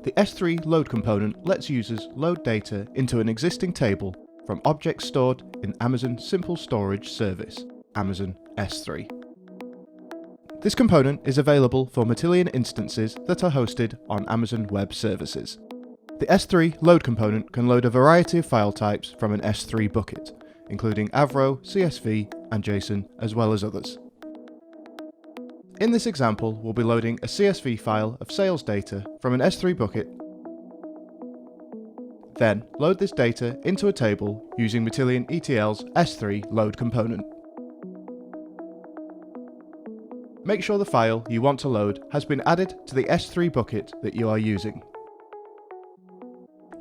The S3 load component lets users load data into an existing table from objects stored in Amazon Simple Storage Service, Amazon S3. This component is available for Matillion instances that are hosted on Amazon Web Services. The S3 load component can load a variety of file types from an S3 bucket, including Avro, CSV, and JSON, as well as others. In this example, we'll be loading a CSV file of sales data from an S3 bucket. Then, load this data into a table using Matillion ETL's S3 load component. Make sure the file you want to load has been added to the S3 bucket that you are using.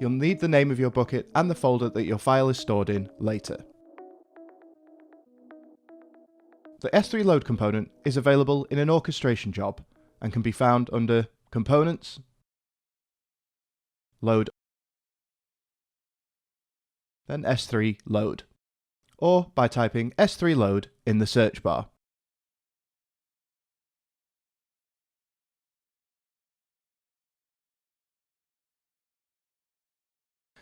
You'll need the name of your bucket and the folder that your file is stored in later. The S3 load component is available in an orchestration job and can be found under Components, Load, then S3 Load, or by typing S3 Load in the search bar.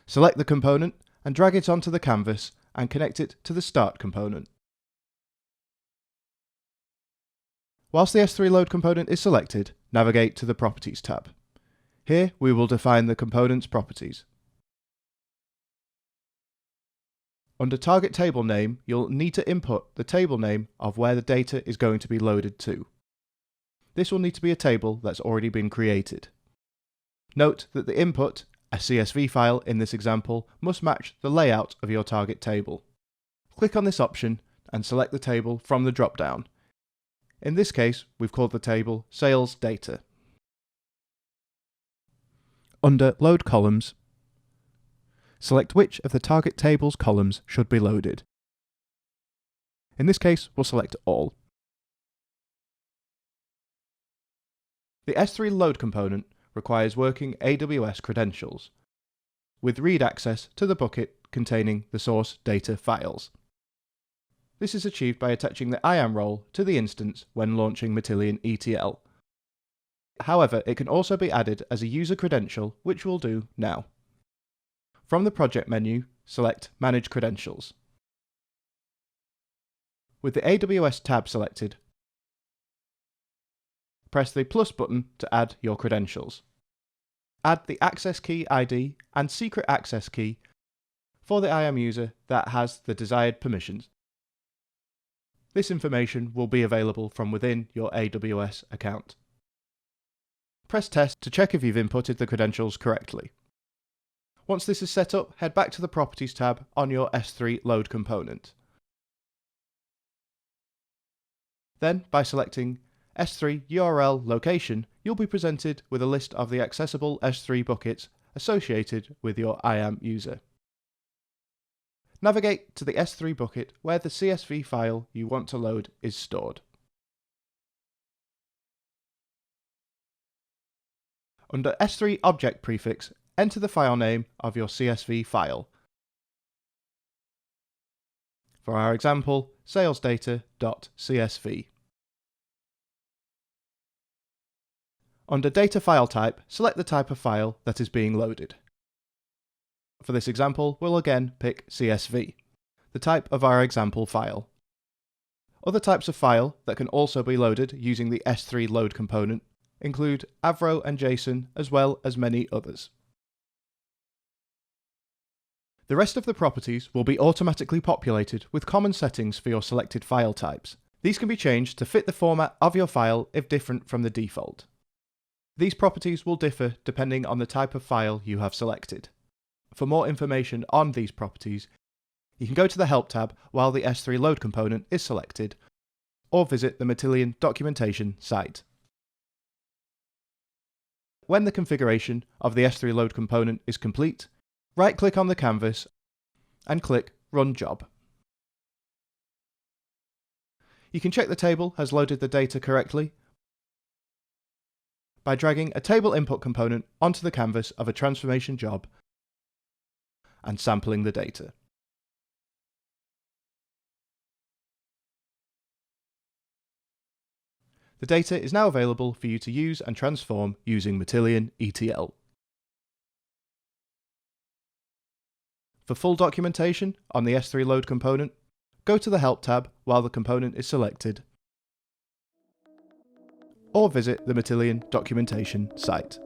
Select the component and drag it onto the canvas and connect it to the Start component. Whilst the S3 load component is selected, navigate to the Properties tab. Here we will define the component's properties. Under Target Table Name, you'll need to input the table name of where the data is going to be loaded to. This will need to be a table that's already been created. Note that the input, a CSV file in this example, must match the layout of your target table. Click on this option and select the table from the drop-down. In this case, we've called the table Sales Data. Under Load Columns, select which of the target table's columns should be loaded. In this case, we'll select All. The S3 load component requires working AWS credentials, with read access to the bucket containing the source data files. This is achieved by attaching the IAM role to the instance when launching Matillion ETL. However, it can also be added as a user credential, which we'll do now. From the Project menu, select Manage Credentials. With the AWS tab selected, press the plus button to add your credentials. Add the access key ID and secret access key for the IAM user that has the desired permissions. This information will be available from within your AWS account. Press Test to check if you've inputted the credentials correctly. Once this is set up, head back to the Properties tab on your S3 load component. Then, by selecting S3 URL location, you'll be presented with a list of the accessible S3 buckets associated with your IAM user. Navigate to the S3 bucket where the CSV file you want to load is stored. Under S3 Object Prefix, enter the file name of your CSV file. For our example, salesdata.csv. Under Data File Type, select the type of file that is being loaded. For this example, we'll again pick CSV, the type of our example file. Other types of file that can also be loaded using the S3 load component include Avro and JSON, as well as many others. The rest of the properties will be automatically populated with common settings for your selected file types. These can be changed to fit the format of your file if different from the default. These properties will differ depending on the type of file you have selected. For more information on these properties, you can go to the Help tab while the S3 load component is selected, or visit the Matillion documentation site. When the configuration of the S3 load component is complete, right-click on the canvas and click Run Job. You can check the table has loaded the data correctly by dragging a table input component onto the canvas of a transformation job and sampling the data. The data is now available for you to use and transform using Matillion ETL. For full documentation on the S3 load component, go to the Help tab while the component is selected, or visit the Matillion documentation site.